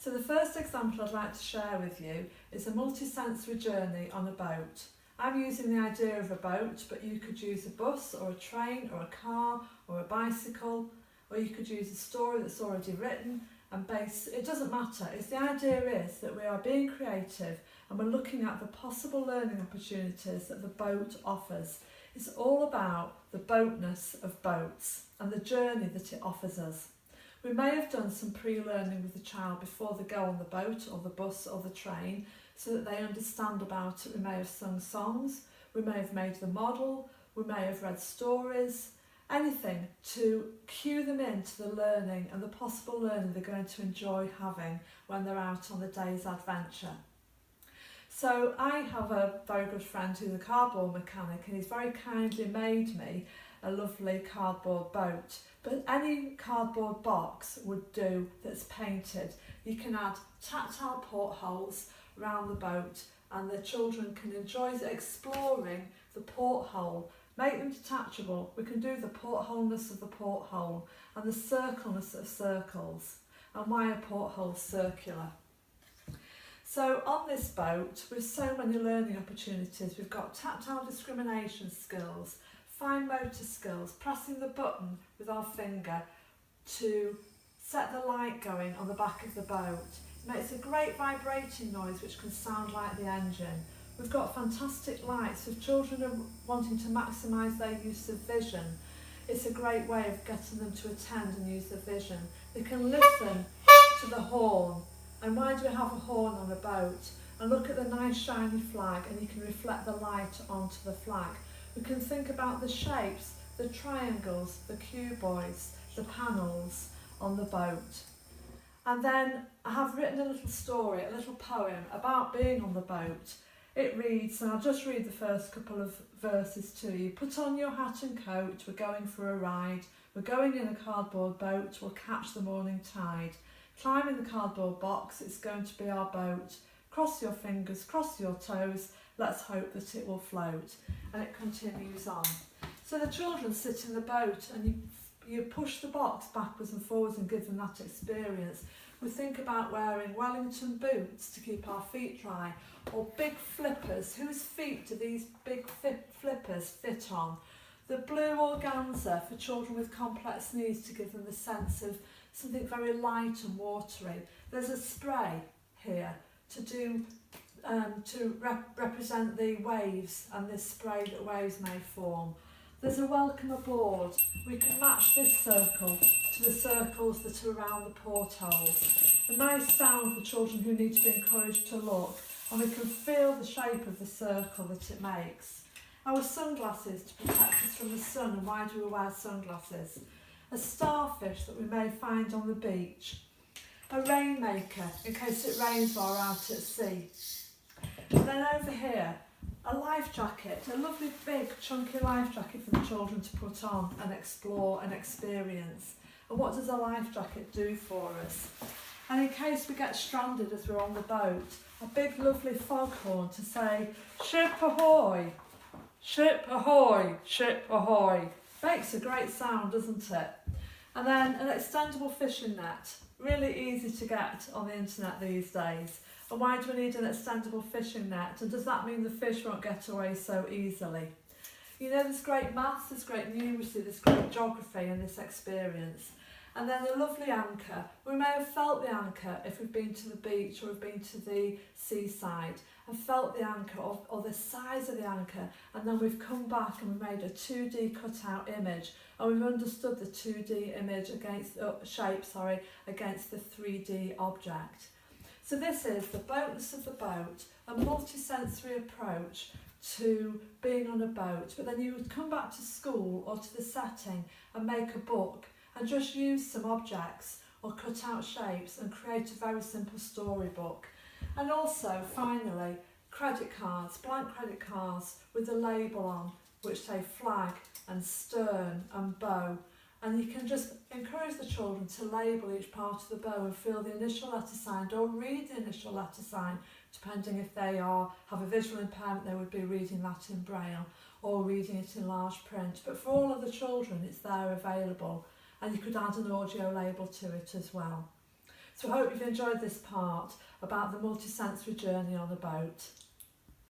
So the first example I'd like to share with you is a multisensory journey on a boat. I'm using the idea of a boat, but you could use a bus or a train or a car or a bicycle, or you could use a story that's already written and it doesn't matter. The idea is that we are being creative and we're looking at the possible learning opportunities that the boat offers. It's all about the boatness of boats and the journey that it offers us. We may have done some pre-learning with the child before they go on the boat or the bus or the train so that they understand about it. We may have sung songs, we may have made the model, we may have read stories, anything to cue them into the learning and the possible learning they're going to enjoy having when they're out on the day's adventure. So I have a very good friend who's a cardboard mechanic, and he's very kindly made me a lovely cardboard boat. But any cardboard box would do that's painted. You can add tactile portholes around the boat and the children can enjoy exploring the porthole. Make them detachable. We can do the portholeness of the porthole and the circleness of circles, and why are portholes circular. So on this boat, with so many learning opportunities, we've got tactile discrimination skills, fine motor skills, pressing the button with our finger to set the light going on the back of the boat. It makes a great vibrating noise which can sound like the engine. We've got fantastic lights. If children are wanting to maximise their use of vision, it's a great way of getting them to attend and use their vision. They can listen to the horn. And why do we have a horn on a boat? And look at the nice shiny flag, and you can reflect the light onto the flag. We can think about the shapes, the triangles, the cuboids, the panels on the boat. And then I have written a little story, a little poem about being on the boat. It reads, and I'll just read the first couple of verses to you. Put on your hat and coat, we're going for a ride. We're going in a cardboard boat, we'll catch the morning tide. Climb in the cardboard box, it's going to be our boat. Cross your fingers, cross your toes, let's hope that it will float. And it continues on. So the children sit in the boat and you push the box backwards and forwards and give them that experience. We think about wearing Wellington boots to keep our feet dry, or big flippers. Whose feet do these big flippers fit on? The blue organza for children with complex needs to give them the sense of something very light and watery. There's a spray here to represent the waves and this spray that waves may form. There's a welcome aboard. We can match this circle to the circles that are around the portholes. A nice sound for children who need to be encouraged to look, and we can feel the shape of the circle that it makes. Our sunglasses to protect us from the sun, and why do we wear sunglasses? A starfish that we may find on the beach. A rainmaker in case it rains while we're out at sea. And then over here, a life jacket, a lovely big chunky life jacket for the children to put on and explore and experience. And what does a life jacket do for us? And in case we get stranded as we're on the boat, a big lovely foghorn to say, ship ahoy, ship ahoy, ship ahoy. Makes a great sound, doesn't it? And then an extendable fishing net, really easy to get on the internet these days. And why do we need an extendable fishing net? And does that mean the fish won't get away so easily? You know, there's great maths, there's great numeracy, there's great geography in this experience. And then a lovely anchor. We may have felt the anchor if we've been to the beach or we've been to the seaside and felt the anchor or the size of the anchor, and then we've come back and we've made a 2D cutout image, and we've understood the 2D image against against the 3D object. So this is the boatness of the boat, a multi-sensory approach to being on a boat, but then you would come back to school or to the setting and make a book and just use some objects or cut out shapes and create a very simple storybook. And also, finally, credit cards, blank credit cards with a label on which say flag and stern and bow. And you can just encourage the children to label each part of the bow and feel the initial letter sign or read the initial letter sign, depending if they have a visual impairment, they would be reading that in braille or reading it in large print. But for all of the children, it's there available. And you could add an audio label to it as well. So I hope you've enjoyed this part about the multisensory journey on a boat.